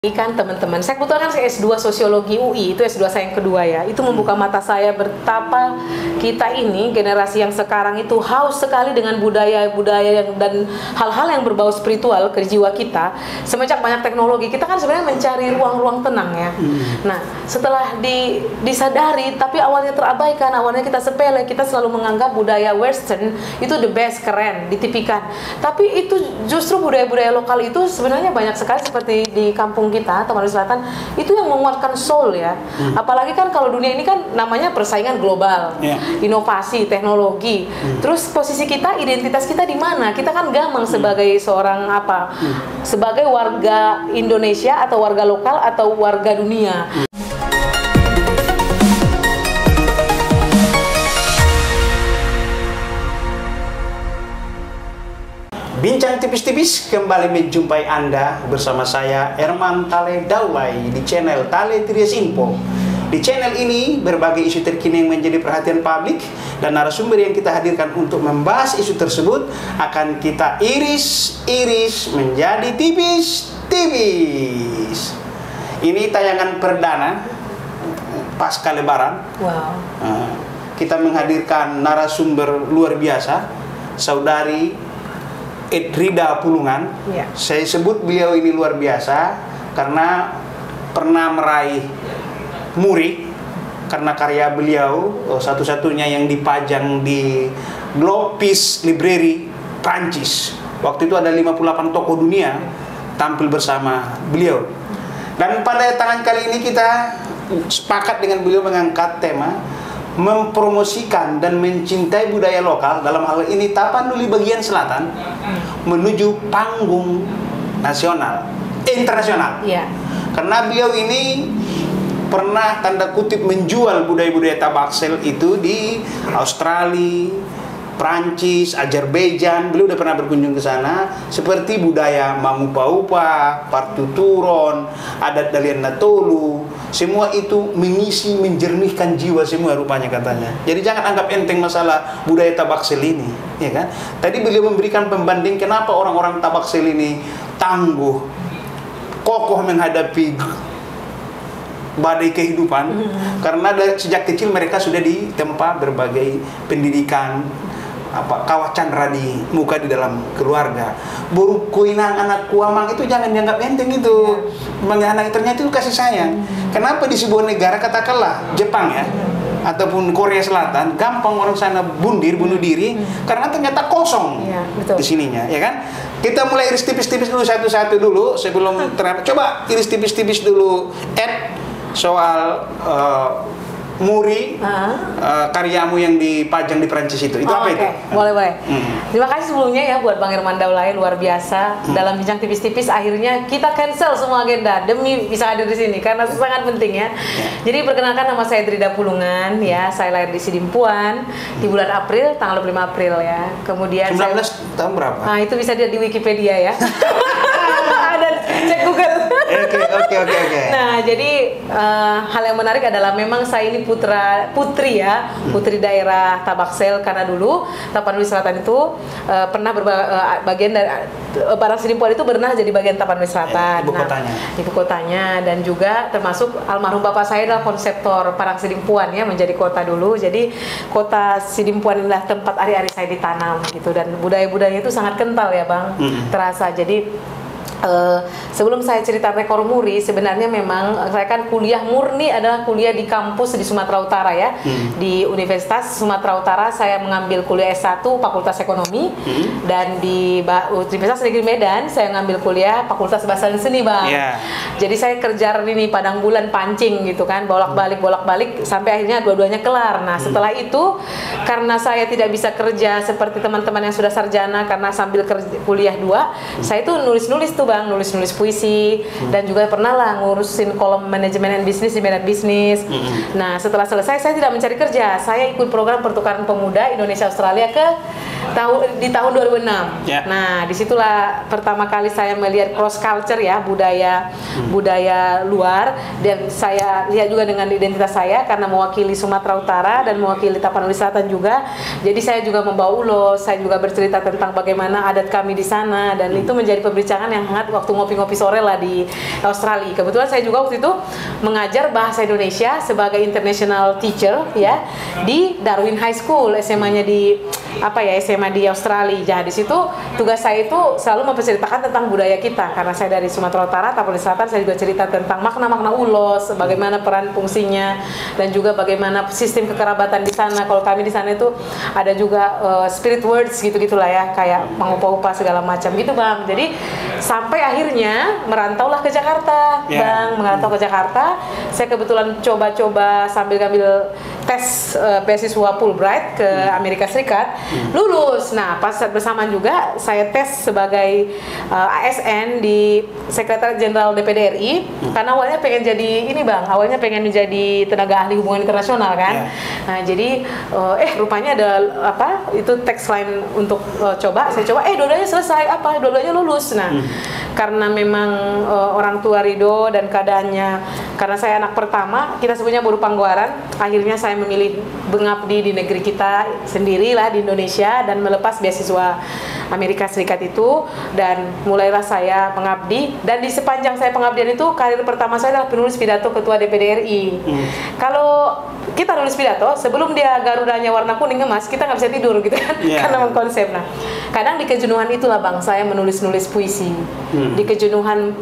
Kan teman-teman, saya kebetulan kan saya S2 Sosiologi UI, itu S2 saya yang kedua ya. Itu membuka mata saya betapa kita ini generasi yang sekarang itu haus sekali dengan budaya-budaya dan hal-hal yang berbau spiritual ke jiwa kita. Semenjak banyak teknologi, kita kan sebenarnya mencari ruang-ruang tenang ya. Nah, setelah disadari, tapi awalnya terabaikan, awalnya kita sepele, kita selalu menganggap budaya Western itu the best, keren, ditipikan. Tapi itu justru budaya-budaya lokal itu sebenarnya banyak sekali seperti di kampung kita, Tapanuli Selatan, itu yang menguatkan soul ya. Apalagi kan kalau dunia ini kan namanya persaingan global, inovasi, teknologi. Terus posisi kita, identitas kita di mana? Kita kan gamang sebagai seorang apa? Sebagai warga Indonesia atau warga lokal atau warga dunia. Bincang tipis-tipis kembali menjumpai Anda bersama saya Herman Tale Daulay di channel Tale Trias Info. Di channel ini berbagai isu terkini yang menjadi perhatian publik dan narasumber yang kita hadirkan untuk membahas isu tersebut akan kita iris-iris menjadi tipis-tipis. Ini tayangan perdana pasca Lebaran. Wow. Kita menghadirkan narasumber luar biasa, Saudari Edrida Pulungan. Saya sebut beliau ini luar biasa karena pernah meraih muri karena karya beliau satu-satunya yang dipajang di Globe Peace Library Prancis. Waktu itu ada 58 tokoh dunia tampil bersama beliau. Dan pada tangan kali ini kita sepakat dengan beliau mengangkat tema mempromosikan dan mencintai budaya lokal, dalam hal ini Tapanuli bagian selatan menuju panggung nasional, internasional. Karena beliau ini pernah tanda kutip menjual budaya-budaya Tabaksel itu di Australia, Prancis, Azerbaijan. Beliau udah pernah berkunjung ke sana, seperti budaya Mamupaupa, Partuturon, adat Dalian Natolu. Semua itu mengisi, menjernihkan jiwa semua rupanya katanya. Jadi jangan anggap enteng masalah budaya Tabaksel ini, ya kan? Tadi beliau memberikan pembanding kenapa orang-orang Tabaksel ini tangguh, kokoh menghadapi badai kehidupan, karena sejak kecil mereka sudah ditempa berbagai pendidikan, kawah candra di muka di dalam keluarga. Buruk kuinang anak kuamang itu jangan dianggap enteng itu. Anak ternyata itu kasih sayang. Kenapa di sebuah negara katakanlah Jepang ya, ataupun Korea Selatan gampang orang sana bunuh diri karena ternyata kosong di sininya, ya kan? Kita mulai iris tipis-tipis dulu satu-satu dulu sebelum coba iris tipis-tipis dulu soal muri karyamu yang dipajang di Prancis itu apa itu? Boleh. Terima kasih sebelumnya ya buat Bang Herman Daulay, luar biasa. Dalam bincang tipis-tipis akhirnya kita cancel semua agenda demi bisa hadir di sini karena sangat penting ya. Jadi perkenalkan, nama saya Edrida Pulungan ya. Saya lahir di Sidimpuan di bulan April, tanggal 25 April ya. Kemudian 19 tahun berapa? Nah, itu bisa dilihat di Wikipedia ya. Ada, cek Google. Oke. Nah, jadi hal yang menarik adalah memang saya ini putri daerah Tabaksel, karena dulu Tapanuli Selatan itu pernah bagian dari Parang Sidimpuan itu pernah jadi bagian Tapanuli Selatan. Ibu kotanya, dan juga termasuk almarhum bapak saya adalah konseptor Parang Sidimpuan ya, menjadi kota dulu. Jadi kota Sidimpuan inilah tempat hari-hari saya ditanam gitu, dan budaya-budaya itu sangat kental ya Bang, terasa. Jadi sebelum saya cerita rekor muri, sebenarnya memang saya kan kuliah murni adalah kuliah di kampus di Sumatera Utara ya. Di Universitas Sumatera Utara saya mengambil kuliah S1 Fakultas Ekonomi, dan di Universitas Negeri Medan saya mengambil kuliah Fakultas Bahasa dan Seni Bang. Jadi saya kerja ini padang bulan pancing gitu kan, bolak-balik sampai akhirnya dua-duanya kelar. Nah, setelah itu karena saya tidak bisa kerja seperti teman-teman yang sudah sarjana karena sambil kuliah 2, saya itu nulis-nulis tuh Bang, nulis puisi, dan juga pernah lah ngurusin kolom manajemen dan bisnis di Medan Bisnis. Nah, setelah selesai saya tidak mencari kerja, saya ikut program pertukaran pemuda Indonesia Australia ke di tahun 2006. Yeah. Nah, disitulah pertama kali saya melihat cross culture ya, budaya luar, dan saya lihat juga dengan identitas saya karena mewakili Sumatera Utara dan mewakili Tapanuli Selatan juga. Jadi saya juga membawa ulos, saya juga bercerita tentang bagaimana adat kami di sana, dan itu menjadi perbincangan yang hangat waktu ngopi-ngopi sore lah di Australia. Kebetulan saya juga waktu itu mengajar bahasa Indonesia sebagai international teacher ya di Darwin High School, SMA-nya di SMA di Australia. Jadi di situ tugas saya itu selalu memperceritakan tentang budaya kita, karena saya dari Sumatera Utara, Tapanuli Selatan. Saya juga cerita tentang makna-makna ulos, bagaimana peran fungsinya, dan juga bagaimana sistem kekerabatan di sana. Kalau kami di sana itu ada juga spirit words gitu-gitulah ya, kayak mengupa-upa segala macam gitu Bang. Jadi sampai akhirnya merantaulah ke Jakarta, Bang. Merantau ke Jakarta, saya kebetulan coba-coba sambil ngambil tes beasiswa Fulbright ke Amerika Serikat, lulus. Nah, pas saat bersamaan juga saya tes sebagai ASN di Sekretariat Jenderal DPD RI, karena awalnya pengen jadi ini Bang, awalnya pengen menjadi tenaga ahli hubungan internasional kan. Nah, jadi rupanya ada itu tagline untuk saya coba dua-duanya selesai, dua-duanya lulus. Nah, karena memang orang tua ridho dan keadaannya, karena saya anak pertama, kita sebutnya buruh pangguaran, akhirnya saya memilih mengabdi di negeri kita sendiri lah, di Indonesia, dan melepas beasiswa Amerika Serikat itu, dan mulailah saya mengabdi. Dan di sepanjang saya pengabdian itu, karir pertama saya adalah penulis pidato Ketua DPD RI. Kalau kita nulis pidato, sebelum dia garudanya warna kuning emas, kita nggak bisa tidur gitu kan, karena mengkonsep. Nah, kadang di kejenuhan itulah Bang, saya menulis puisi. Di kejenuhan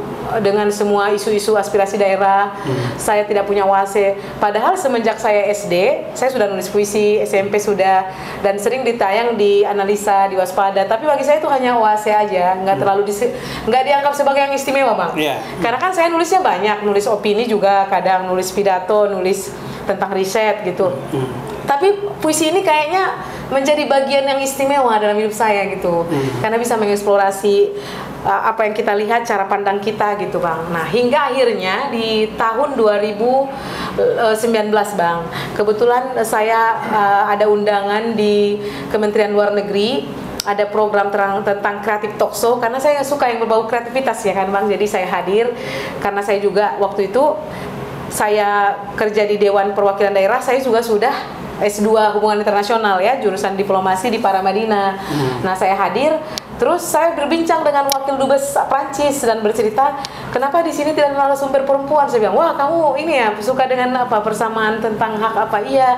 dengan semua isu-isu aspirasi daerah, saya tidak punya WASE. Padahal semenjak saya SD, saya sudah nulis puisi, SMP sudah, dan sering ditayang di Analisa, di Waspada. Tapi bagi saya itu hanya WASE aja, nggak dianggap sebagai yang istimewa Bang. Karena kan saya nulisnya banyak, nulis opini juga, kadang nulis pidato, nulis tentang riset gitu. Tapi puisi ini kayaknya menjadi bagian yang istimewa dalam hidup saya gitu, karena bisa mengeksplorasi apa yang kita lihat, cara pandang kita gitu Bang. Nah, hingga akhirnya di tahun 2019 Bang, kebetulan saya ada undangan di Kementerian Luar Negeri, ada program tentang kreatif talk show, karena saya suka yang berbau kreativitas ya kan Bang. Jadi saya hadir karena saya juga waktu itu saya kerja di Dewan Perwakilan Daerah, saya juga sudah S2 Hubungan Internasional ya, jurusan diplomasi di Paramadina. Nah, saya hadir, terus saya berbincang dengan Wakil Dubes Prancis dan bercerita, kenapa di sini tidak ada narasumber perempuan? Saya bilang, wah kamu ini ya suka dengan persamaan tentang hak apa? Iya,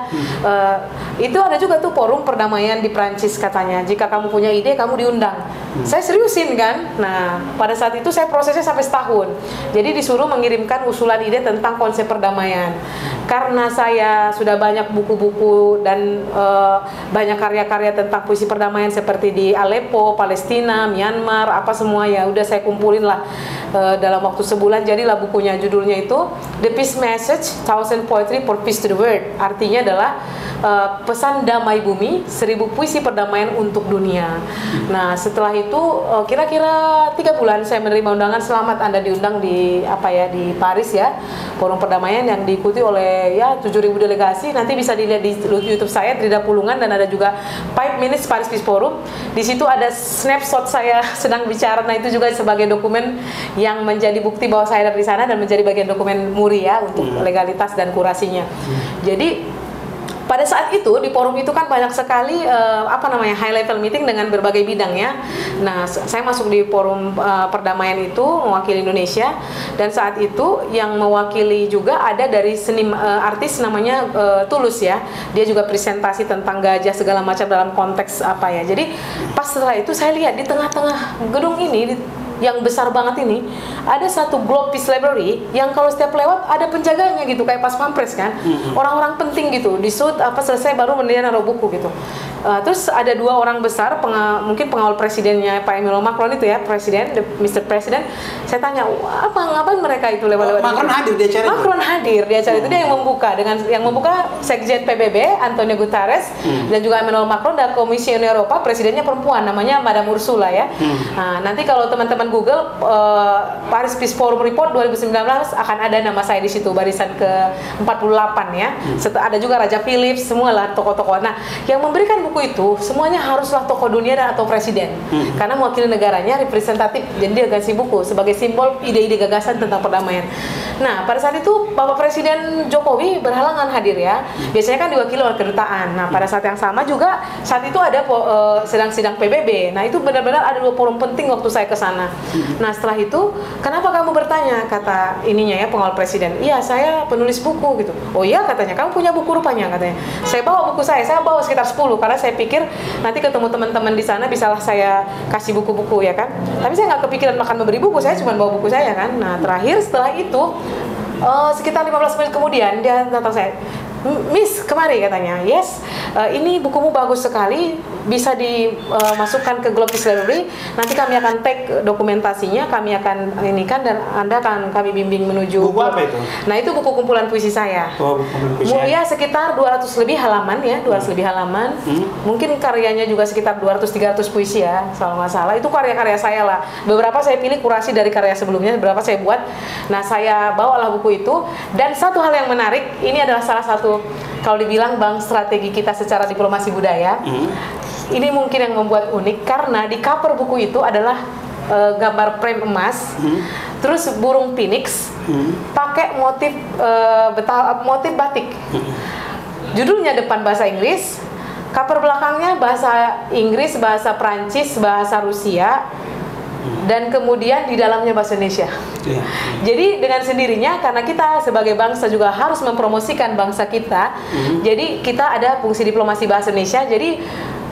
itu ada juga tuh forum perdamaian di Prancis katanya. Jika kamu punya ide, kamu diundang. Saya seriusin kan. Nah, pada saat itu saya prosesnya sampai setahun. Jadi disuruh mengirimkan usulan ide tentang konsep perdamaian. Karena saya sudah banyak buku-buku dan banyak karya-karya tentang puisi perdamaian seperti di Aleppo, Palestina, Myanmar, apa semua ya udah saya kumpulin lah dalam waktu sebulan. Jadilah bukunya, judulnya itu The Peace Message, 1000 Poetry for Peace to the World. Artinya adalah pesan damai bumi, 1000 puisi perdamaian untuk dunia. Nah, setelah itu kira-kira 3 bulan saya menerima undangan, selamat Anda diundang di di Paris ya, forum perdamaian yang diikuti oleh 7.000 delegasi. Nanti bisa dilihat di YouTube saya, Trida Pulungan, dan ada juga 5 Minutes Paris Peace Forum. Di situ ada snapshot saya sedang bicara. Nah, itu juga sebagai dokumen yang menjadi bukti bahwa saya ada di sana dan menjadi bagian dokumen MURI ya untuk legalitas dan kurasinya. Jadi pada saat itu di forum itu kan banyak sekali high level meeting dengan berbagai bidang ya. Nah, saya masuk di forum perdamaian itu mewakili Indonesia, dan saat itu yang mewakili juga ada dari artis namanya Tulus ya. Dia juga presentasi tentang gajah segala macam dalam konteks Jadi pas setelah itu saya lihat di tengah-tengah gedung ini yang besar banget ini ada satu Globe Peace Library yang kalau setiap lewat ada penjaganya gitu, kayak pas pampres kan, orang-orang penting gitu disut selesai baru dia naruh buku gitu. Terus ada 2 orang besar, mungkin pengawal presidennya Pak Emmanuel Macron itu ya, Mr. President. Saya tanya, ngapain mereka itu lewat-lewat? Macron hadir di acara itu. Macron hadir di acara itu, dia yang membuka Sekjen PBB Antonio Guterres, dan juga Emmanuel Macron, dan Komisi Uni Eropa, presidennya perempuan namanya Madame Ursula ya. Nah, nanti kalau teman-teman Google Paris Peace Forum Report 2019 akan ada nama saya di situ, barisan ke 48 ya. Ada juga Raja Philips, semualah tokoh-tokoh. Nah, yang memberikan buku itu semuanya haruslah tokoh dunia dan atau presiden, karena mewakili negaranya, representatif. Jadi dia kasih buku sebagai simbol ide-ide gagasan tentang perdamaian. Nah, pada saat itu Bapak Presiden Jokowi berhalangan hadir ya. Biasanya kan diwakili oleh kedutaan. Nah, pada saat yang sama juga saat itu ada sedang sidang PBB. Nah, itu benar-benar ada 2 forum penting waktu saya ke sana. Nah, setelah itu, kenapa kamu bertanya, kata ininya ya, pengawal presiden. Iya, saya penulis buku gitu. Oh iya, katanya, kamu punya buku rupanya, katanya. Saya bawa buku saya bawa sekitar 10 karena saya pikir nanti ketemu teman-teman di sana bisalah saya kasih buku-buku ya kan. Tapi saya nggak kepikiran makan memberi buku, saya cuma bawa buku saya kan. Nah, terakhir setelah itu sekitar 15 menit kemudian dia datang saya, Miss, kemari, katanya. Yes, ini bukumu bagus sekali, bisa dimasukkan ke Globis Library. Nanti kami akan tag dokumentasinya, kami akan inikan dan Anda akan kami bimbing menuju. Buku apa itu? Nah, itu buku kumpulan puisi saya. Oh, buku kumpulan puisi. Ya, sekitar 200 lebih halaman ya, 200 lebih halaman. Mungkin karyanya juga sekitar 200-300 puisi ya, kalau nggak salah. Itu karya-karya saya lah. Beberapa saya pilih kurasi dari karya sebelumnya, beberapa saya buat. Nah, saya bawalah buku itu. Dan satu hal yang menarik, ini adalah salah satu, kalau dibilang Bang, strategi kita secara diplomasi budaya. Ini mungkin yang membuat unik karena di cover buku itu adalah gambar frame emas, terus burung phoenix, pakai motif motif batik. Judulnya depan bahasa Inggris, cover belakangnya bahasa Inggris, bahasa Prancis, bahasa Rusia, dan kemudian di dalamnya bahasa Indonesia. Jadi dengan sendirinya, karena kita sebagai bangsa juga harus mempromosikan bangsa kita, jadi kita ada fungsi diplomasi bahasa Indonesia. Jadi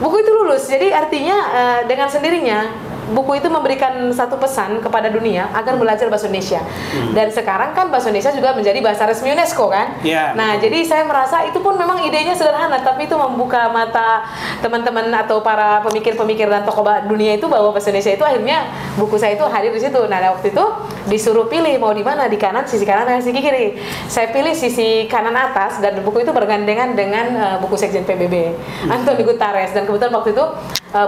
buku itu lulus. Jadi artinya dengan sendirinya buku itu memberikan satu pesan kepada dunia agar belajar bahasa Indonesia. Dan sekarang kan bahasa Indonesia juga menjadi bahasa resmi UNESCO kan. Nah, jadi saya merasa itu pun memang idenya sederhana, tapi itu membuka mata teman-teman atau para pemikir-pemikir dan tokoh dunia itu bahwa bahasa Indonesia itu akhirnya buku saya itu hadir di situ. Nah, waktu itu disuruh pilih mau di mana, di kanan, sisi kanan, dan sisi kiri. Saya pilih sisi kanan atas dan buku itu bergandengan dengan buku Sekjen PBB Antonio Guterres, dan kebetulan waktu itu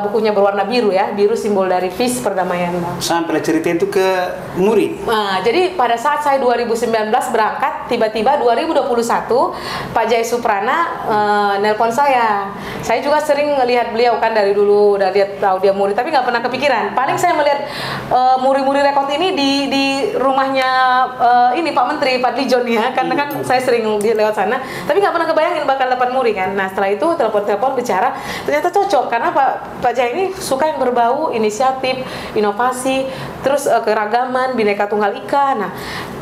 bukunya berwarna biru ya, biru simbol dari peace, perdamaian. Sampai cerita itu ke Muri. Nah, jadi pada saat saya 2019 berangkat, tiba-tiba 2021 Pak Jaya Suprana nelpon saya. Saya juga sering ngelihat beliau kan dari dulu, udah lihat tahu dia Muri, tapi nggak pernah kepikiran. Paling saya melihat Muri-Muri Rekod ini di rumahnya ini Pak Menteri Pak Lijon ya, karena kan saya sering lewat sana, tapi nggak pernah kebayangin bakal dapat Muri kan. Nah, setelah itu telepon bicara, ternyata cocok karena Pak Jaya ini suka yang berbau inisiatif, inovasi, terus keragaman, Bhinneka Tunggal Ika. Nah,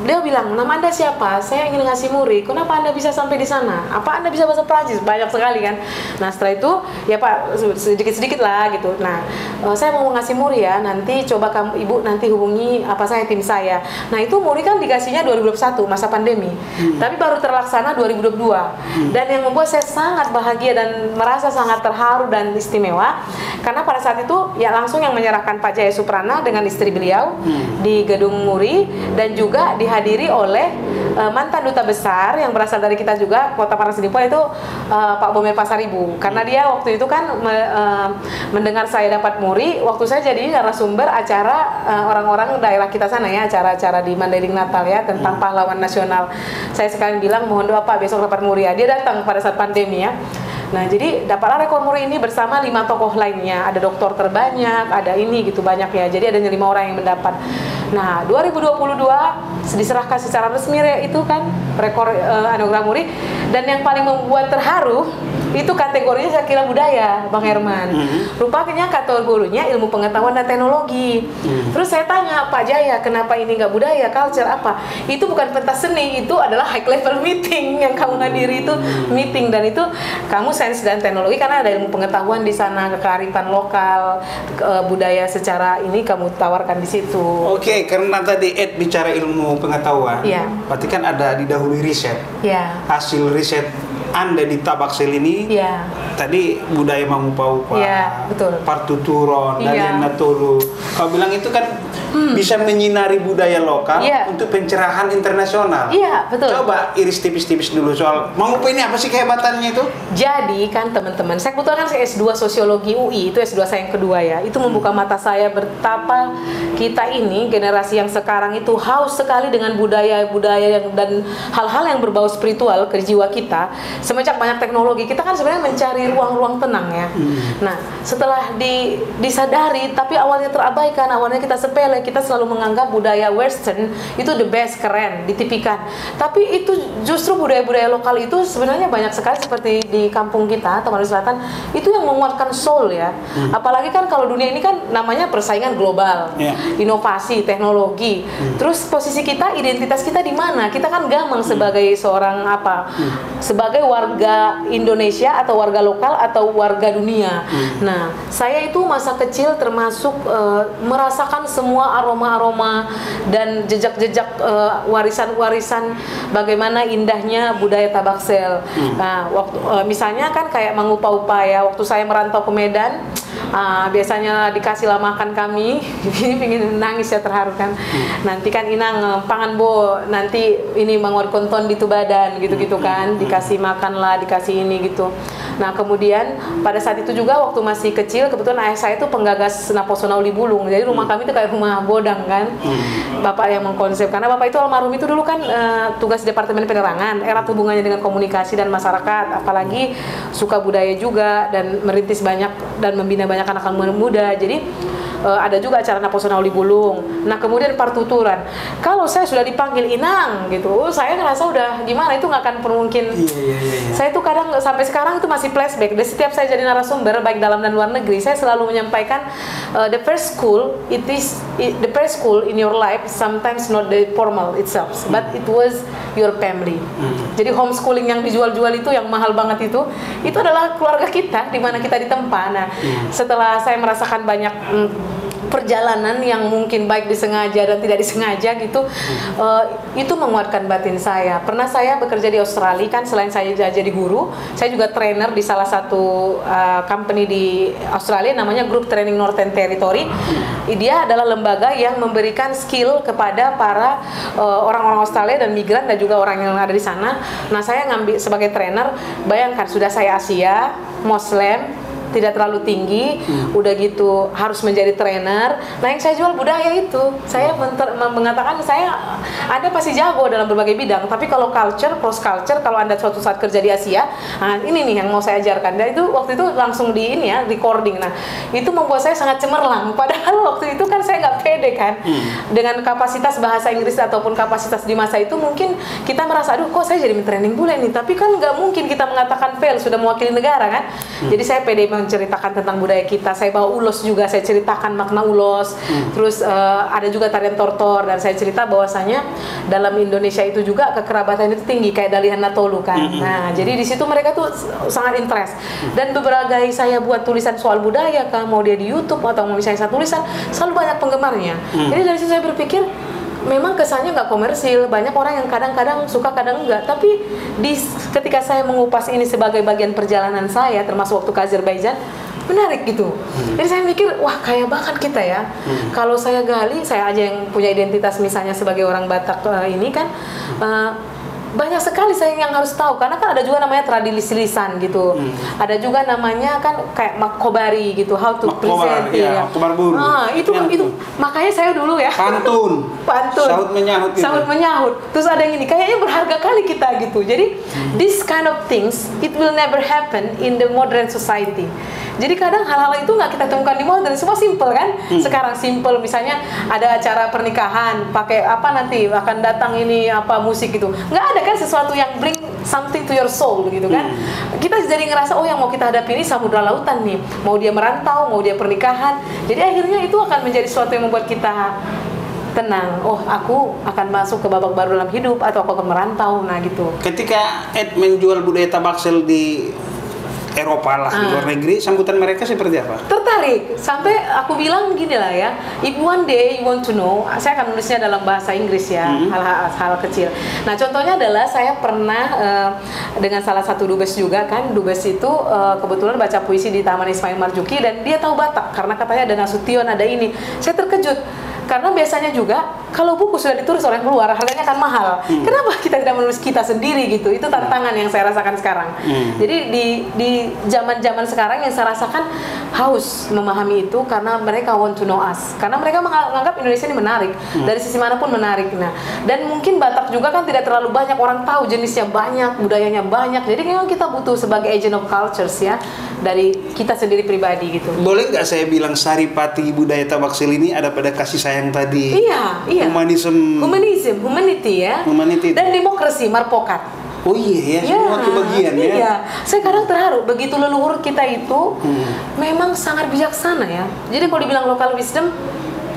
beliau bilang, nama Anda siapa? Saya ingin ngasih Muri. Kenapa Anda bisa sampai di sana? Apa Anda bisa bahasa Prancis? Banyak sekali kan. Nah, setelah itu, ya Pak, sedikit-sedikit lah gitu. Nah, saya mau ngasih Muri ya. Nanti coba Ibu nanti hubungi tim saya. Nah, itu Muri kan dikasihnya 2021, masa pandemi. Tapi baru terlaksana 2022. Dan yang membuat saya sangat bahagia dan merasa sangat terharu dan istimewa, karena pada saat itu ya langsung yang menyerahkan Pak Jaya Suprana dengan istri beliau di Gedung Muri, dan juga dihadiri oleh mantan duta besar yang berasal dari kita juga, Kota Parangtripa, itu Pak Bomir Pasaribu. Karena dia waktu itu kan mendengar saya dapat Muri, waktu saya jadi narasumber acara orang-orang daerah kita sana ya, acara-acara di Mandailing Natal ya, tentang pahlawan nasional. Saya sekalian bilang, mohon doa Pak besok dapat Muri ya. Dia datang pada saat pandemi ya. Nah, jadi dapatlah rekor Muri ini bersama 5 tokoh lainnya. Ada doktor terbanyak, ada ini gitu banyak ya. Jadi ada 5 orang yang mendapat. Nah, 2022 diserahkan secara resmi itu kan rekor anugerah Muri. Dan yang paling membuat terharu itu kategorinya saya kira budaya, Bang Herman. Rupanya kategorinya ilmu pengetahuan dan teknologi. Terus saya tanya Pak Jaya, kenapa ini nggak budaya, culture apa? Itu bukan pentas seni, itu adalah high level meeting yang kamu hadiri itu meeting, dan itu kamu sains dan teknologi karena ada ilmu pengetahuan di sana, kearifan lokal, budaya secara ini kamu tawarkan di situ. Oke, karena tadi Ed bicara ilmu pengetahuan, berarti kan ada didahului riset. Hasil riset Anda di Tabaksel ini, tadi budaya Mangupaupa, Partuturon, Dalian Natolu. Kau bilang itu kan bisa menyinari budaya lokal untuk pencerahan internasional. Betul. Coba iris tipis-tipis dulu soal Mangupau ini apa sih kehebatannya itu? Jadi kan teman-teman, saya kebetulan kan S2 Sosiologi UI, itu S2 saya yang kedua ya. Itu membuka mata saya betapa kita ini generasi yang sekarang itu haus sekali dengan budaya-budaya dan hal-hal yang berbau spiritual ke jiwa kita. semenjak banyak teknologi, kita kan sebenarnya mencari ruang-ruang tenang ya. Nah, setelah disadari, tapi awalnya terabaikan, awalnya kita sepele, kita selalu menganggap budaya Western itu the best, keren, ditipikan. Tapi itu justru budaya-budaya lokal itu sebenarnya banyak sekali, seperti di kampung kita, Tapanuli Selatan, itu yang menguatkan soul ya. Apalagi kan kalau dunia ini kan namanya persaingan global, inovasi, teknologi. Terus posisi kita, identitas kita di mana? Kita kan gamang sebagai seorang sebagai warga Indonesia atau warga lokal atau warga dunia. Nah, saya itu masa kecil termasuk merasakan semua aroma-aroma dan jejak-jejak warisan-warisan bagaimana indahnya budaya Tabaksel. Nah, waktu misalnya kan kayak mengupa-upa ya, waktu saya merantau ke Medan, biasanya dikasih lah makan kami, ini pingin nangis ya, terharu kan. Nanti kan inang pangan bo, nanti ini mangor konton di tu badan gitu-gitu kan, dikasih makan lah, dikasih ini gitu. Nah, kemudian pada saat itu juga waktu masih kecil, kebetulan ayah saya itu penggagas Naposona Uli Bulung, jadi rumah kami itu kayak rumah bodang kan. Bapak yang mengkonsep, karena bapak itu almarhum itu dulu kan tugas Departemen Penerangan, erat hubungannya dengan komunikasi dan masyarakat, apalagi suka budaya juga dan merintis banyak dan membina banyak anak-anak muda. Jadi ada juga acara Naposona Uli Bulung. Nah, kemudian partuturan. Kalau saya sudah dipanggil Inang gitu, saya ngerasa udah gimana, itu nggak akan mungkin. Saya tuh kadang sampai sekarang itu masih flashback. Dan setiap saya jadi narasumber baik dalam dan luar negeri, saya selalu menyampaikan the first school, the first school in your life sometimes not the formal itself, but it was your family. Jadi homeschooling yang dijual-jual itu, yang mahal banget itu adalah keluarga kita, di mana kita ditempa. Nah, setelah saya merasakan banyak perjalanan yang mungkin baik disengaja dan tidak disengaja gitu, itu menguatkan batin saya. Pernah saya bekerja di Australia kan, selain saya jadi guru, saya juga trainer di salah satu company di Australia, namanya Group Training Northern Territory. Dia adalah lembaga yang memberikan skill kepada para orang-orang Australia dan migran dan juga orang yang ada di sana. Nah, saya ngambil sebagai trainer, bayangkan sudah saya Asia, Muslim, tidak terlalu tinggi, udah gitu harus menjadi trainer. Nah, yang saya jual budaya itu, saya mengatakan Anda pasti jago dalam berbagai bidang, tapi kalau culture, cross culture, kalau Anda suatu saat kerja di Asia, ini nih yang mau saya ajarkan. Dan itu waktu itu langsung di ini ya, recording. Nah, itu membuat saya sangat cemerlang. Padahal waktu itu kan saya nggak pede kan, dengan kapasitas bahasa Inggris ataupun kapasitas di masa itu, mungkin kita merasa, aduh kok saya jadi training bule nih. Tapi kan nggak mungkin kita mengatakan fail, sudah mewakili negara kan. Jadi saya pede menceritakan tentang budaya kita. Saya bawa ulos juga, saya ceritakan makna ulos. Terus ada juga tarian tortor, dan saya cerita bahwasanya dalam Indonesia itu juga kekerabatan itu tinggi, kayak Dalihan Natolu kan. Nah, jadi di situ mereka tuh sangat interest. Dan beberapa saya buat tulisan soal budaya kan, mau dia di YouTube atau mau misalnya saya tulisan, selalu banyak penggemarnya. Jadi dari situ saya berpikir, memang kesannya nggak komersil, banyak orang yang kadang-kadang suka, kadang enggak. Tapi ketika saya mengupas ini sebagai bagian perjalanan saya, termasuk waktu ke Azerbaijan, menarik gitu. Jadi saya mikir, wah kaya banget kita ya. Kalau saya gali, saya aja yang punya identitas misalnya sebagai orang Batak ini kan, banyak sekali saya yang harus tahu, karena kan ada juga namanya tradisi lisan gitu. Ada juga namanya kan kayak makobari gitu, how to present ya. Itu makanya saya dulu ya. Pantun. Sahut menyahut. Terus ada yang ini, kayaknya berharga kali kita gitu. Jadi this kind of things it will never happen in the modern society. Jadi kadang hal-hal itu nggak kita temukan di modern, semua simple kan. Sekarang simple, misalnya ada acara pernikahan, pakai apa nanti akan datang ini apa musik gitu. Nggak ada kan sesuatu yang bring something to your soul gitu kan. Kita jadi ngerasa, oh yang mau kita hadapi ini samudra lautan nih. Mau dia merantau, mau dia pernikahan. Jadi akhirnya itu akan menjadi sesuatu yang membuat kita tenang. Oh, aku akan masuk ke babak baru dalam hidup, atau aku akan merantau. Nah gitu. Ketika Ed menjual budaya Tabaksel di Eropa lah, di luar negeri, sambutan mereka seperti apa? Tertarik, sampai aku bilang gini lah ya, if one day you want to know, saya akan nulisnya dalam bahasa Inggris ya, hal-hal kecil. Nah, contohnya adalah saya pernah dengan salah satu dubes juga kan, dubes itu kebetulan baca puisi di Taman Ismail Marzuki, dan dia tahu Batak, karena katanya ada Nasution, ada ini. Saya terkejut, karena biasanya juga kalau buku sudah ditulis orang luar, harganya akan mahal. Kenapa kita tidak menulis kita sendiri gitu? Itu tantangan yang saya rasakan sekarang. Jadi di zaman-zaman sekarang yang saya rasakan haus memahami itu karena mereka want to know us. Karena mereka menganggap Indonesia ini menarik, dari sisi manapun menarik. Nah, dan mungkin Batak juga kan tidak terlalu banyak orang tahu, jenisnya banyak, budayanya banyak. Jadi memang kita butuh sebagai agent of cultures ya, dari kita sendiri pribadi gitu. Boleh nggak saya bilang saripati budaya Tabaksel ini ada pada kasih sayang tadi? Iya. Humanity ya. Humanity. Dan demokrasi, marpokat. Oh iya ya, semua kebagian ya. Iya, saya kadang terharu begitu leluhur kita itu memang sangat bijaksana ya. Jadi kalau dibilang local wisdom,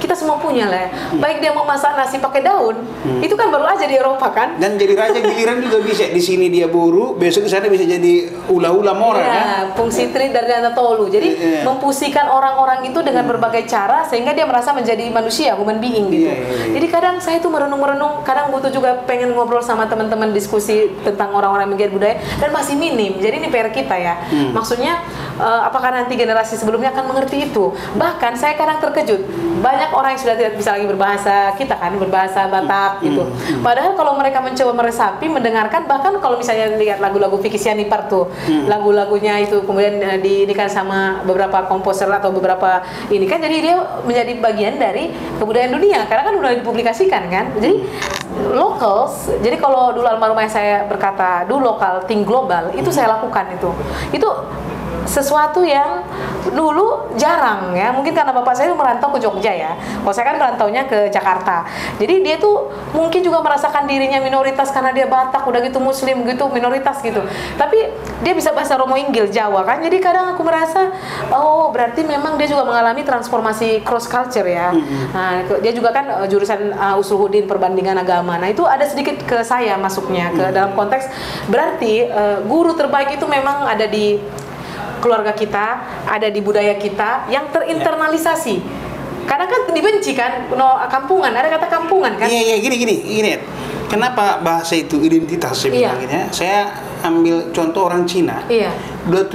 kita semua punya lah ya. Baik dia mau masak nasi pakai daun, itu kan baru aja di Eropa kan. Dan jadi raja giliran juga bisa. Di sini dia buru, besok di sana bisa jadi ula-ula mora kan. Fungsi tri dari dana tolu. Jadi mempusikan orang-orang itu dengan berbagai cara sehingga dia merasa menjadi manusia, human being gitu. Jadi kadang saya tuh merenung-merenung, kadang butuh juga pengen ngobrol sama teman-teman diskusi tentang orang-orang menggiat budaya dan masih minim. Jadi ini PR kita ya. Maksudnya apakah nanti generasi sebelumnya akan mengerti itu? Bahkan saya kadang terkejut. Banyak orang yang sudah tidak bisa lagi berbahasa kita kan, berbahasa Batak gitu. Padahal kalau mereka mencoba meresapi, mendengarkan, bahkan kalau misalnya lihat lagu-lagu Vicky Sianipar tuh, lagu-lagunya itu kemudian diinikan sama beberapa komposer atau beberapa ini kan, jadi dia menjadi bagian dari kebudayaan dunia karena kan udah dipublikasikan kan. Jadi locals, jadi kalau dulu almarhumah saya berkata, do lokal, think global, itu saya lakukan itu. Itu sesuatu yang dulu jarang ya, mungkin karena bapak saya merantau ke Jogja ya, kalau saya kan merantaunya ke Jakarta. Jadi dia tuh mungkin juga merasakan dirinya minoritas karena dia Batak, udah gitu Muslim gitu, minoritas gitu. Tapi dia bisa bahasa Romo Inggil, Jawa kan. Jadi kadang aku merasa, oh berarti memang dia juga mengalami transformasi cross culture ya. Nah, dia juga kan jurusan Usul Hudin, perbandingan agama. Nah itu ada sedikit ke saya masuknya ke dalam konteks berarti guru terbaik itu memang ada di keluarga kita, ada di budaya kita yang terinternalisasi. Karena kan dibenci kan, kampungan, ada kata kampungan kan? Iya, gini. Kenapa bahasa itu identitas saya bilangnya? Saya ambil contoh orang Cina. Udah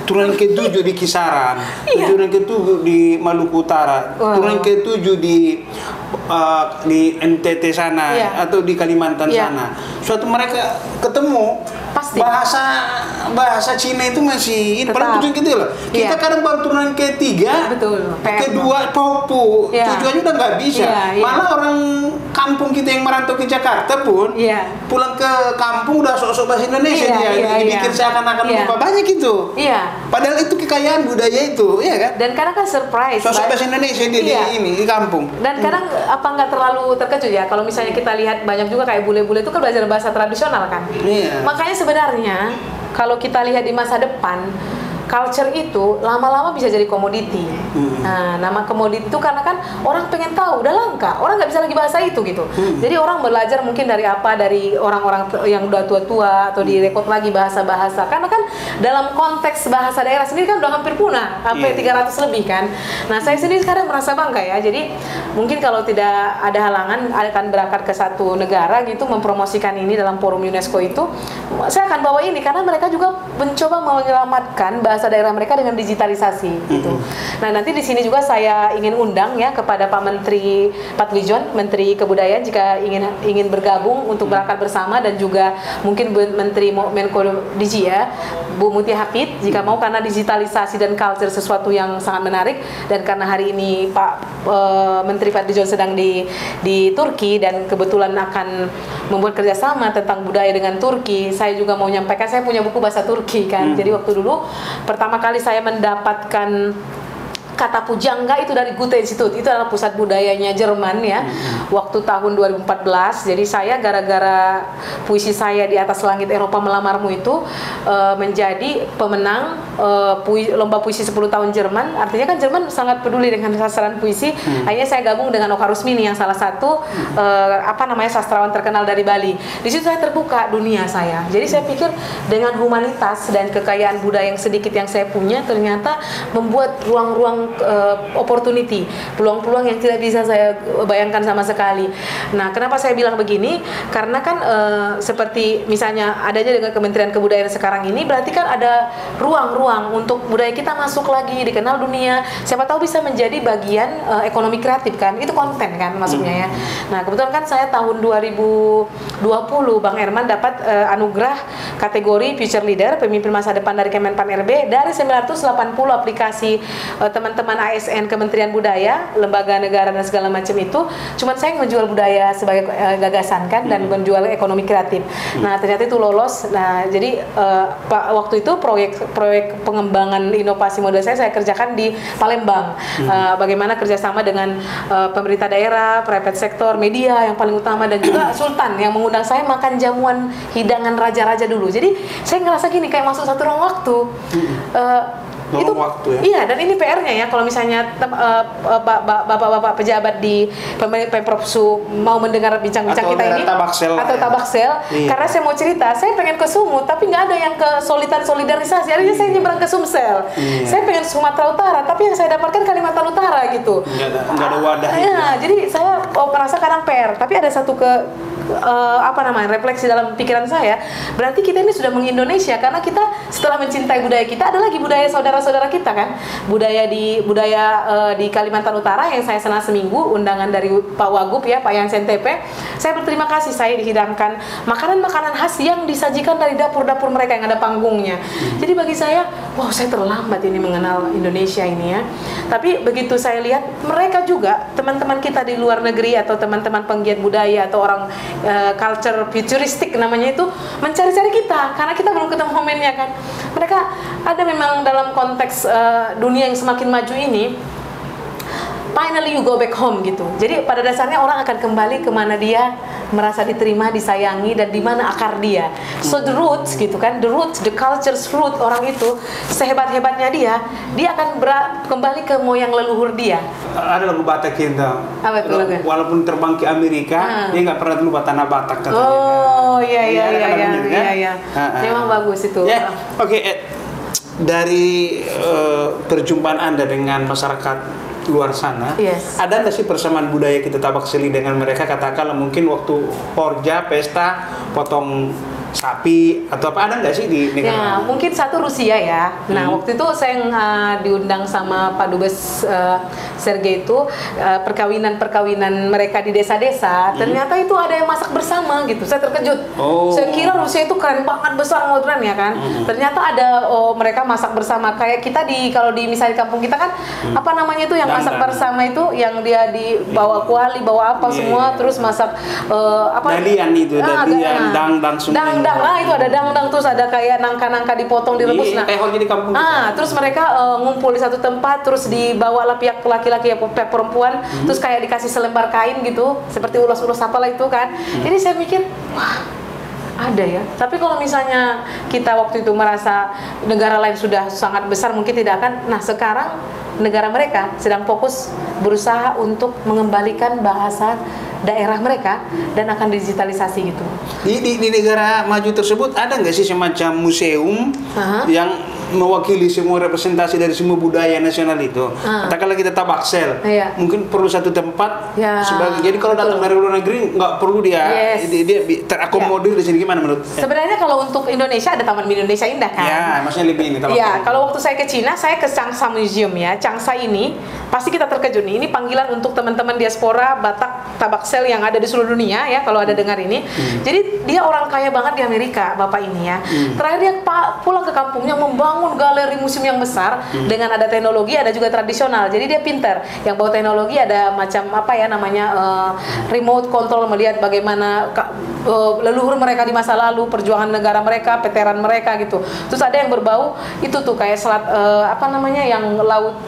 turunan ke-7 di Kisaran, turunan ke-7 di Maluku Utara, turunan ke-7 di NTT sana atau di Kalimantan sana. Suatu mereka ketemu pasti bahasa Cina itu masih paling tujuan gitu loh. Kita kadang baru turunan ke-3, ke-2 Papua, tujuannya udah nggak bisa. Malah orang kampung kita yang merantau ke Jakarta pun pulang ke kampung udah sok-sok bahasa Indonesia dia dibikin seakan-akan lupa banyak itu. Padahal itu kekayaan budaya itu, ya kan? Dan kadang kan surprise. Sosok bahasa Indonesia dia di kampung. Dan kadang apa nggak terlalu terkejut ya kalau misalnya kita lihat banyak juga kayak bule-bule itu kan belajar bahasa tradisional kan. Makanya sebenarnya kalau kita lihat di masa depan, culture itu lama-lama bisa jadi komoditi. Nah, nama komoditi itu karena kan orang pengen tahu, udah langka, orang nggak bisa lagi bahasa itu gitu. Jadi orang belajar mungkin dari orang-orang yang udah tua-tua atau direkod lagi bahasa-bahasa. Karena kan dalam konteks bahasa daerah sendiri kan udah hampir punah, sampai 300 lebih kan. Nah, saya sendiri sekarang merasa bangga ya. Jadi mungkin kalau tidak ada halangan akan berangkat ke satu negara gitu mempromosikan ini dalam forum UNESCO itu, saya akan bawa ini karena mereka juga mencoba menyelamatkan bahasa daerah mereka dengan digitalisasi gitu. Nah, nanti di sini juga saya ingin undang ya kepada Pak Menteri Patlijon, Menteri Kebudayaan jika ingin bergabung untuk berangkat bersama, dan juga mungkin Menteri Menko Digi ya, Bu Mutia Hafid jika mau, karena digitalisasi dan culture sesuatu yang sangat menarik. Dan karena hari ini Pak Menteri Patlijon sedang di Turki dan kebetulan akan membuat kerjasama tentang budaya dengan Turki, saya juga mau menyampaikan, saya punya buku bahasa Turki kan. Jadi waktu dulu pertama kali saya mendapatkan kata pujangga itu dari Goethe Institut, itu adalah pusat budayanya Jerman ya, waktu tahun 2014. Jadi saya gara-gara puisi saya Di Atas Langit Eropa Melamarmu itu menjadi pemenang lomba puisi 10 tahun Jerman. Artinya kan Jerman sangat peduli dengan sasaran puisi. Akhirnya saya gabung dengan Oka Rusmini yang salah satu sastrawan terkenal dari Bali. Di situ saya terbuka dunia saya. Jadi saya pikir dengan humanitas dan kekayaan budaya yang sedikit yang saya punya, ternyata membuat ruang-ruang opportunity, peluang-peluang yang tidak bisa saya bayangkan sama sekali. Nah, kenapa saya bilang begini? Karena kan seperti misalnya adanya dengan Kementerian Kebudayaan sekarang ini, berarti kan ada ruang-ruang untuk budaya kita masuk lagi, dikenal dunia. Siapa tahu bisa menjadi bagian ekonomi kreatif kan? Itu konten kan maksudnya ya. Nah, kebetulan kan saya tahun 2020 Bang Herman dapat anugerah kategori Future Leader, pemimpin masa depan dari Kemenpan RB dari 980 aplikasi teman-teman ASN Kementerian Budaya, lembaga negara dan segala macam itu. Cuman saya menjual budaya sebagai gagasan kan dan menjual ekonomi kreatif. Nah, ternyata itu lolos. Nah, jadi waktu itu proyek pengembangan inovasi model saya kerjakan di Palembang. Bagaimana kerjasama dengan pemerintah daerah, private sector, media yang paling utama, dan juga Sultan yang mengundang saya makan jamuan hidangan raja-raja dulu. Jadi saya ngerasa gini, kayak masuk satu ruang waktu. Itu waktu ya? Iya, dan ini PR-nya ya, kalau misalnya bapak-bapak pejabat di Pemprov Su mau mendengar bincang-bincang kita ini atau Tabaksel, iya. Karena saya mau cerita, saya pengen ke Sumut tapi nggak ada yang ke solidarisasi, akhirnya saya nyebrang ke Sumsel. Iya. Saya pengen Sumatera Utara tapi yang saya dapatkan Kalimantan Utara gitu. Nggak ada wadah. Ya, jadi saya merasa kadang PR, tapi ada satu refleksi dalam pikiran saya, berarti kita ini sudah mengindonesia karena kita setelah mencintai budaya kita, ada lagi budaya saudara-saudara kita kan, budaya di Kalimantan Utara yang saya senang seminggu, undangan dari Pak Wagub ya, Pak Yansen TP. Saya berterima kasih saya dihidangkan makanan-makanan khas yang disajikan dari dapur-dapur mereka yang ada panggungnya. Jadi bagi saya, wow, saya terlambat ini mengenal Indonesia ini ya. Tapi begitu saya lihat mereka juga, teman-teman kita di luar negeri atau teman-teman penggiat budaya atau orang culture futuristik namanya itu mencari-cari kita karena kita belum ketemu momennya kan. Mereka ada memang dalam konteks dunia yang semakin maju ini, finally you go back home gitu. Jadi pada dasarnya orang akan kembali kemana dia merasa diterima, disayangi, dan di mana akar dia. So the roots gitu kan, the roots, the culture's root, orang itu sehebat-hebatnya dia akan kembali ke moyang leluhur dia. Ada lagu Batak kita. Walaupun terbang ke Amerika, dia nggak pernah lupa tanah Batak katanya. Oh iya. Memang bagus itu. Oke. Dari perjumpaan Anda dengan masyarakat luar sana, yes. Ada nggak sih persamaan budaya kita Tabakseli dengan mereka? Katakanlah mungkin waktu porja, pesta, potong sapi atau apa, ada nggak sih di negara? Ya, mungkin satu Rusia ya. Nah, waktu itu saya diundang sama Pak Dubes Sergei itu perkawinan mereka di desa-desa. Ternyata itu ada yang masak bersama gitu. Saya terkejut. Saya kira Rusia itu keren banget, besar, modern ya kan. Ternyata ada mereka masak bersama. Kayak kita kalau di misalnya di kampung kita kan apa namanya itu yang masak bersama itu, yang dia dibawa kuali, bawa apa semua, terus masak dalian itu, dangdang semua. Itu ada dangdang, terus ada kayak nangka-nangka dipotong, direbus. Di kampung. Terus mereka ngumpul di satu tempat, terus dibawalah pihak laki-laki ya, pihak perempuan, terus kayak dikasih selembar kain gitu, seperti ulos-ulos apalah itu kan. Jadi saya mikir, wah, ada ya. Tapi kalau misalnya kita waktu itu merasa negara lain sudah sangat besar, mungkin tidak akan. Nah, sekarang negara mereka sedang fokus berusaha untuk mengembalikan bahasa daerah mereka dan akan digitalisasi gitu. Di negara maju tersebut ada nggak sih semacam museum yang mewakili semua representasi dari semua budaya nasional itu? Katakanlah kita Tabaksel, mungkin perlu satu tempat sebagai. Jadi kalau datang dari luar negeri nggak perlu dia terakomodir di sini, gimana menurut? Sebenarnya kalau untuk Indonesia ada Taman Mini Indonesia Indah kan? Ya, maksudnya lebih ini. Ya, kalau waktu saya ke Cina, saya ke Changsha Museum ya. Changsha ini pasti kita terkejut nih. Ini panggilan untuk teman-teman diaspora Batak Tabaksel yang ada di seluruh dunia ya, kalau ada dengar ini. Jadi dia orang kaya banget di Amerika, Bapak ini ya. Terakhir dia pulang ke kampungnya membangun galeri museum yang besar dengan ada teknologi, ada juga tradisional. Jadi dia pintar. Yang bawa teknologi ada macam apa ya namanya remote control, melihat bagaimana leluhur mereka di masa lalu, perjuangan negara mereka, veteran mereka gitu. Terus ada yang berbau itu tuh kayak selat yang laut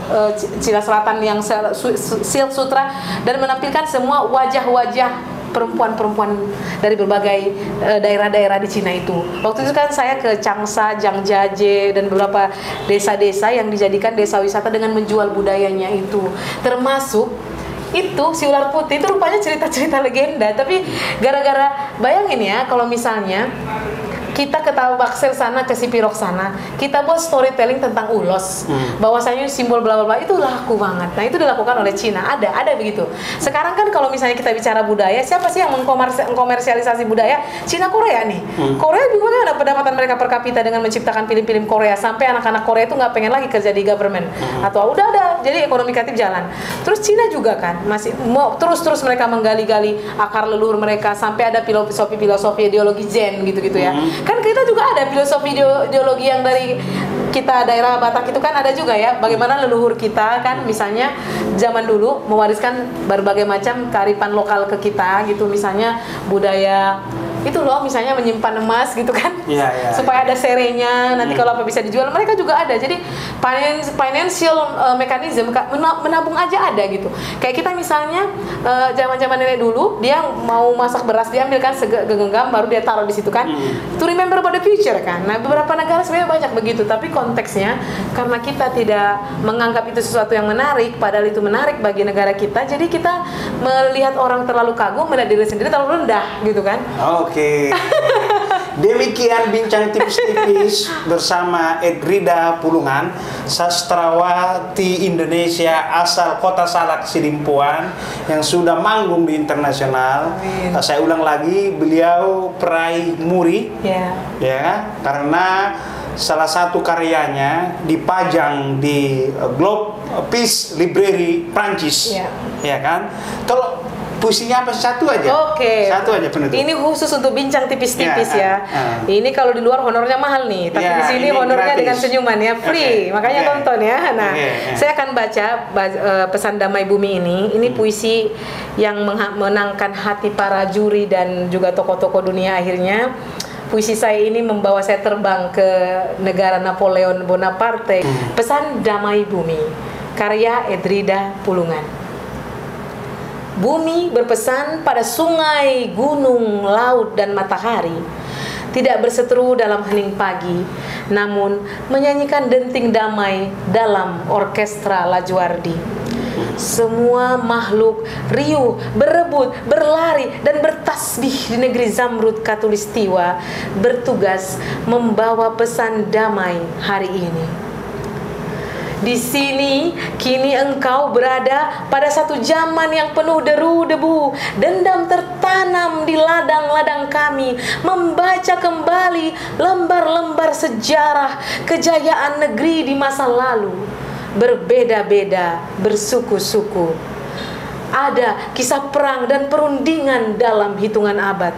Cina Selatan yang Silk Sutra, dan menampilkan semua wajah-wajah perempuan-perempuan dari berbagai daerah-daerah di Cina itu. Waktu itu kan saya ke Changsha, Zhangjiajie, dan beberapa desa-desa yang dijadikan desa wisata dengan menjual budayanya itu. Termasuk itu si ular putih itu rupanya cerita-cerita legenda, tapi gara-gara bayangin ya kalau misalnya kita ke Tabaksel sana, ke Sipirok sana, kita buat storytelling tentang ulos, bahwasanya simbol bla bla bla itu laku banget. Nah itu dilakukan oleh Cina, ada begitu. Sekarang kan kalau misalnya kita bicara budaya, siapa sih yang mengkomersialisasi budaya? Cina, Korea nih. Korea juga kan ada pendapatan mereka per kapita dengan menciptakan film-film Korea, sampai anak-anak Korea itu nggak pengen lagi kerja di government, atau udah ada, jadi ekonomi kreatif jalan. Terus Cina juga kan masih mau terus mereka menggali-gali akar leluhur mereka, sampai ada filosofi ideologi Zen gitu-gitu ya. Kan kita juga ada filosofi ideologi yang dari kita daerah Batak itu kan ada juga ya, bagaimana leluhur kita kan misalnya zaman dulu mewariskan berbagai macam kearifan lokal ke kita gitu, misalnya budaya itu loh, misalnya menyimpan emas gitu kan, supaya ada serenya nanti kalau apa bisa dijual, mereka juga ada. Jadi financial mechanism, menabung aja ada gitu. Kayak kita misalnya zaman nenek dulu, dia mau masak beras, dia ambilkan segenggam baru dia taruh di situ kan, to remember about the future kan. Nah beberapa negara sebenarnya banyak begitu, tapi konteksnya karena kita tidak menganggap itu sesuatu yang menarik, padahal itu menarik bagi negara kita, jadi kita melihat orang terlalu kagum, melihat diri sendiri terlalu rendah gitu kan. Oke. Demikian bincang tipis-tipis bersama Edrida Pulungan, sastrawati Indonesia asal Kota Salak, Sidimpuan, yang sudah manggung di internasional. Saya ulang lagi, beliau peraih Muri, ya, karena salah satu karyanya dipajang di Globe Peace Library Prancis, ya kan? Kalau puisinya apa? Satu aja. Satu aja penutup. Ini khusus untuk bincang tipis-tipis ya. Ini kalau di luar honornya mahal nih, tapi di sini honornya gratis, dengan senyuman ya, free. Makanya tonton ya. Nah, saya akan baca pesan Damai Bumi ini. Ini puisi yang menangkan hati para juri dan juga tokoh-tokoh dunia akhirnya. Puisi saya ini membawa saya terbang ke negara Napoleon Bonaparte. Pesan Damai Bumi, karya Edrida Pulungan. Bumi berpesan pada sungai, gunung, laut, dan matahari. Tidak berseteru dalam hening pagi, namun menyanyikan denting damai dalam orkestra Lajuardi. Semua makhluk riuh, berebut, berlari, dan bertasbih di negeri Zamrud Katulistiwa, bertugas membawa pesan damai hari ini. Di sini kini engkau berada pada satu zaman yang penuh deru debu. Dendam tertanam di ladang-ladang kami, membaca kembali lembar-lembar sejarah kejayaan negeri di masa lalu. Berbeda-beda, bersuku-suku. Ada kisah perang dan perundingan dalam hitungan abad.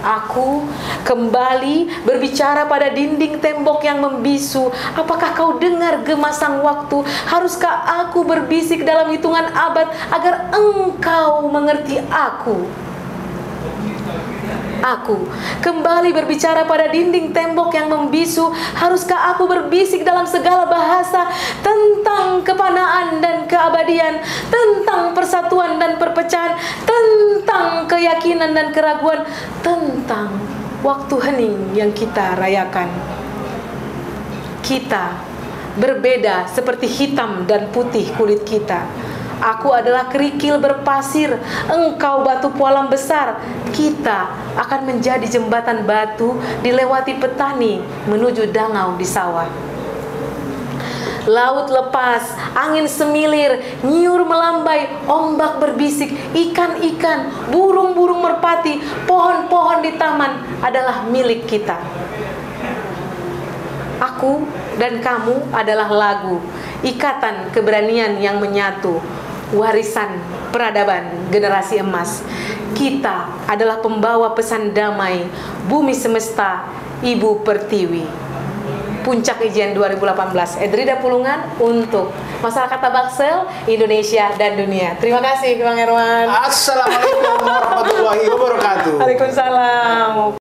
Aku kembali berbicara pada dinding tembok yang membisu. Apakah kau dengar gemasang waktu? Haruskah aku berbisik dalam hitungan abad agar engkau mengerti aku? Aku kembali berbicara pada dinding tembok yang membisu. Haruskah aku berbisik dalam segala bahasa tentang kepanaan dan keabadian, tentang persatuan dan perpecahan, tentang keyakinan dan keraguan, tentang waktu hening yang kita rayakan. Kita berbeda seperti hitam dan putih kulit kita. Aku adalah kerikil berpasir, engkau batu pualam besar. Kita akan menjadi jembatan batu dilewati petani menuju dangau di sawah. Laut lepas, angin semilir, nyiur melambai, ombak berbisik, ikan-ikan, burung-burung merpati, pohon-pohon di taman adalah milik kita. Aku dan kamu adalah lagu, ikatan keberanian yang menyatu, warisan peradaban generasi emas. Kita adalah pembawa pesan damai, bumi semesta, Ibu Pertiwi. Puncak Ijian 2018, Edrida Pulungan untuk masyarakat Tabaksel, Indonesia, dan dunia. Terima kasih Bang Herman. Assalamualaikum warahmatullahi wabarakatuh. Waalaikumsalam.